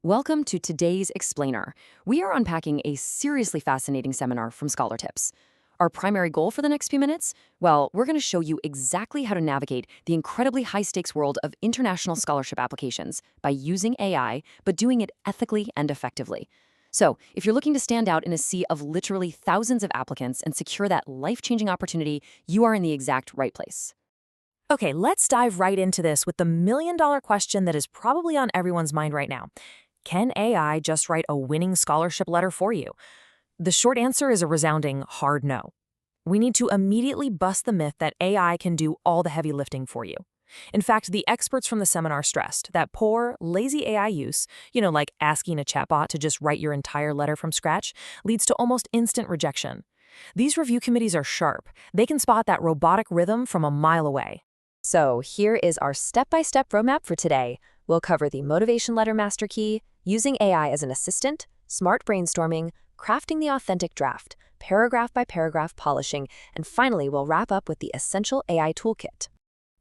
Welcome to today's Explainer. We are unpacking a seriously fascinating seminar from ScholarTips. Our primary goal for the next few minutes? Well, we're going to show you exactly how to navigate the incredibly high-stakes world of international scholarship applications by using AI, but doing it ethically and effectively. So, if you're looking to stand out in a sea of literally thousands of applicants and secure that life-changing opportunity, you are in the exact right place. Okay, let's dive right into this with the million-dollar question that is probably on everyone's mind right now. Can AI just write a winning scholarship letter for you? The short answer is a resounding hard no. We need to immediately bust the myth that AI can do all the heavy lifting for you. In fact, the experts from the seminar stressed that poor, lazy AI use, like asking a chatbot to just write your entire letter from scratch, leads to almost instant rejection. These review committees are sharp. They can spot that robotic rhythm from a mile away. So here is our step-by-step roadmap for today. We'll cover the motivation letter master key, using AI as an assistant, smart brainstorming, crafting the authentic draft, paragraph-by-paragraph polishing, and finally we'll wrap up with the essential AI toolkit.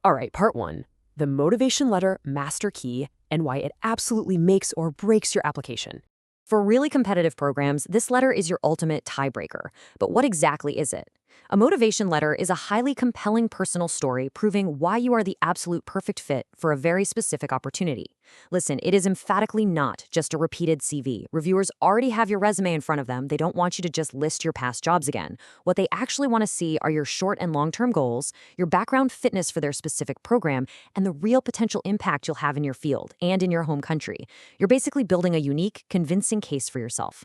All right, part one, the motivation letter master key and why it absolutely makes or breaks your application. For really competitive programs, this letter is your ultimate tiebreaker. But what exactly is it? A motivation letter is a highly compelling personal story proving why you are the absolute perfect fit for a very specific opportunity. Listen, it is emphatically not just a repeated CV. Reviewers already have your resume in front of them. They don't want you to just list your past jobs again. What they actually want to see are your short and long-term goals, your background fitness for their specific program, and the real potential impact you'll have in your field and in your home country. You're basically building a unique, convincing case for yourself.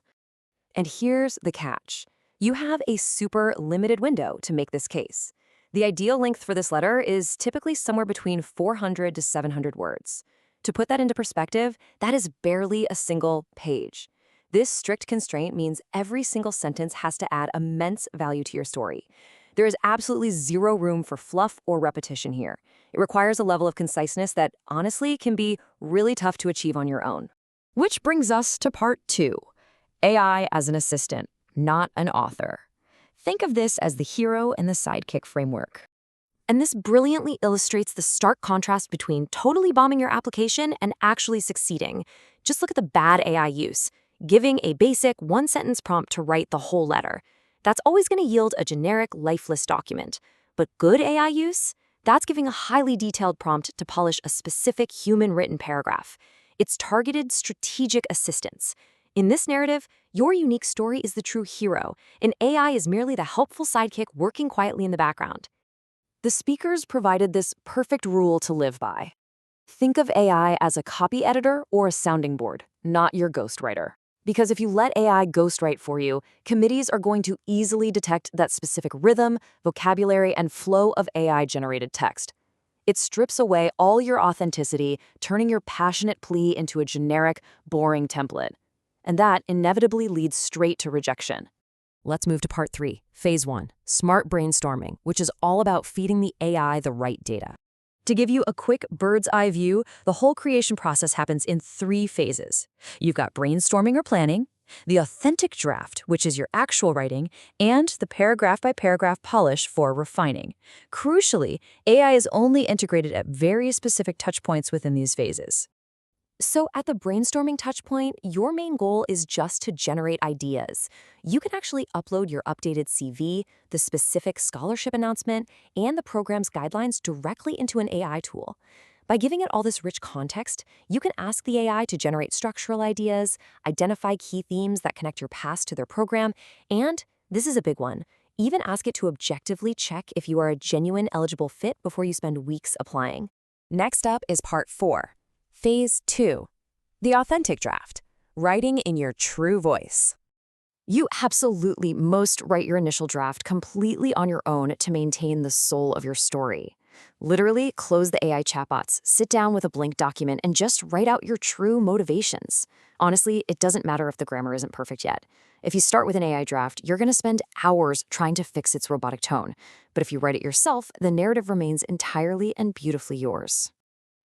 And here's the catch. You have a super limited window to make this case. The ideal length for this letter is typically somewhere between 400 to 700 words. To put that into perspective, that is barely a single page. This strict constraint means every single sentence has to add immense value to your story. There is absolutely zero room for fluff or repetition here. It requires a level of conciseness that honestly can be really tough to achieve on your own. Which brings us to part two, AI as an assistant, not an author. Think of this as the hero and the sidekick framework. And this brilliantly illustrates the stark contrast between totally bombing your application and actually succeeding. Just look at the bad AI use, giving a basic one-sentence prompt to write the whole letter. That's always going to yield a generic, lifeless document. But good AI use? That's giving a highly detailed prompt to polish a specific human-written paragraph. It's targeted strategic assistance. In this narrative, your unique story is the true hero, and AI is merely the helpful sidekick working quietly in the background. The speakers provided this perfect rule to live by. Think of AI as a copy editor or a sounding board, not your ghostwriter. Because if you let AI ghostwrite for you, committees are going to easily detect that specific rhythm, vocabulary, and flow of AI-generated text. It strips away all your authenticity, turning your passionate plea into a generic, boring template. And that inevitably leads straight to rejection. Let's move to part three, phase one, smart brainstorming, which is all about feeding the AI the right data. To give you a quick bird's eye view, the whole creation process happens in three phases. You've got brainstorming or planning, the authentic draft, which is your actual writing, and the paragraph-by-paragraph polish for refining. Crucially, AI is only integrated at very specific touchpoints within these phases. So at the brainstorming touchpoint, your main goal is just to generate ideas. You can actually upload your updated CV, the specific scholarship announcement, and the program's guidelines directly into an AI tool. By giving it all this rich context, you can ask the AI to generate structural ideas, identify key themes that connect your past to their program, and, this is a big one, even ask it to objectively check if you are a genuine eligible fit before you spend weeks applying. Next up is part four. Phase two, the authentic draft, writing in your true voice. You absolutely must write your initial draft completely on your own to maintain the soul of your story. Literally, close the AI chatbots, sit down with a blank document, and just write out your true motivations. Honestly, it doesn't matter if the grammar isn't perfect yet. If you start with an AI draft, you're going to spend hours trying to fix its robotic tone. But if you write it yourself, the narrative remains entirely and beautifully yours.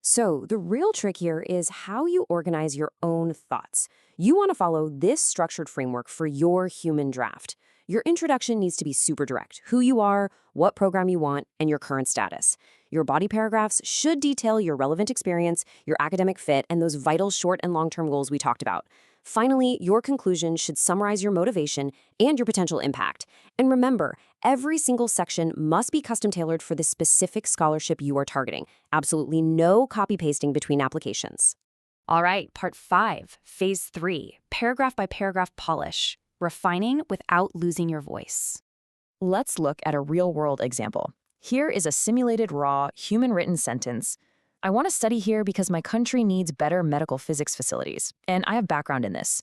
So the real trick here is how you organize your own thoughts. You want to follow this structured framework for your human draft. Your introduction needs to be super direct: who you are, what program you want, and your current status. Your body paragraphs should detail your relevant experience, your academic fit, and those vital short and long-term goals we talked about. Finally, your conclusion should summarize your motivation and your potential impact. And remember, every single section must be custom tailored for the specific scholarship you are targeting. Absolutely no copy-pasting between applications. All right, part 5, phase 3, paragraph by paragraph polish, refining without losing your voice. Let's look at a real-world example. Here is a simulated raw, human-written sentence. I want to study here because my country needs better medical physics facilities, and I have background in this.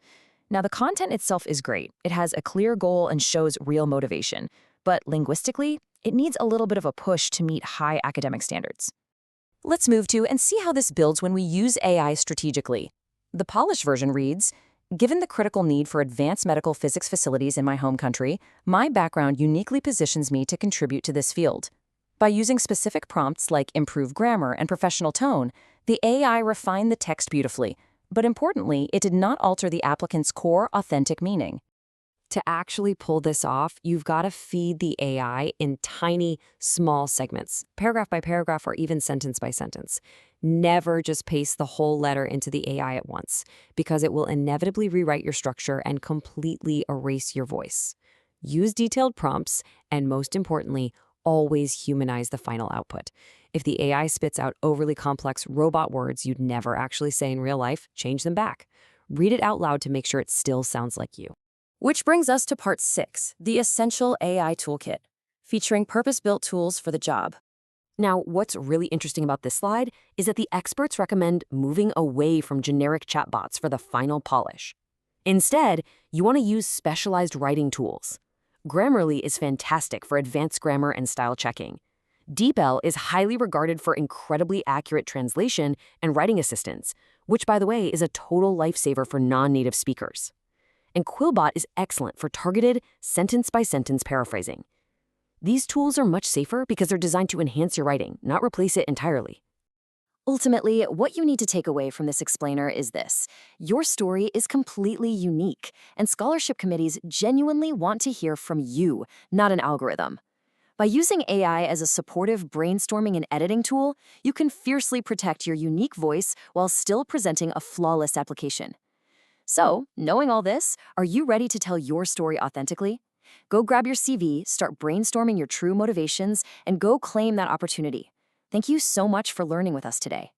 Now, the content itself is great. It has a clear goal and shows real motivation. But linguistically, it needs a little bit of a push to meet high academic standards. Let's move to and see how this builds when we use AI strategically. The polished version reads, given the critical need for advanced medical physics facilities in my home country, my background uniquely positions me to contribute to this field. By using specific prompts like improved grammar and professional tone, the AI refined the text beautifully, but importantly, it did not alter the applicant's core, authentic meaning. To actually pull this off, you've got to feed the AI in tiny, small segments, paragraph by paragraph or even sentence by sentence. Never just paste the whole letter into the AI at once, because it will inevitably rewrite your structure and completely erase your voice. Use detailed prompts, and most importantly, always humanize the final output. If the AI spits out overly complex robot words you'd never actually say in real life, change them back. Read it out loud to make sure it still sounds like you. Which brings us to part 6, the Essential AI Toolkit, featuring purpose-built tools for the job. Now, what's really interesting about this slide is that the experts recommend moving away from generic chatbots for the final polish. Instead, you want to use specialized writing tools. Grammarly is fantastic for advanced grammar and style checking. DeepL is highly regarded for incredibly accurate translation and writing assistance, which, by the way, is a total lifesaver for non-native speakers. And Quillbot is excellent for targeted, sentence-by-sentence paraphrasing. These tools are much safer because they're designed to enhance your writing, not replace it entirely. Ultimately, what you need to take away from this explainer is this: your story is completely unique, and scholarship committees genuinely want to hear from you, not an algorithm. By using AI as a supportive brainstorming and editing tool, you can fiercely protect your unique voice while still presenting a flawless application. So, knowing all this, are you ready to tell your story authentically? Go grab your CV, start brainstorming your true motivations, and go claim that opportunity. Thank you so much for learning with us today.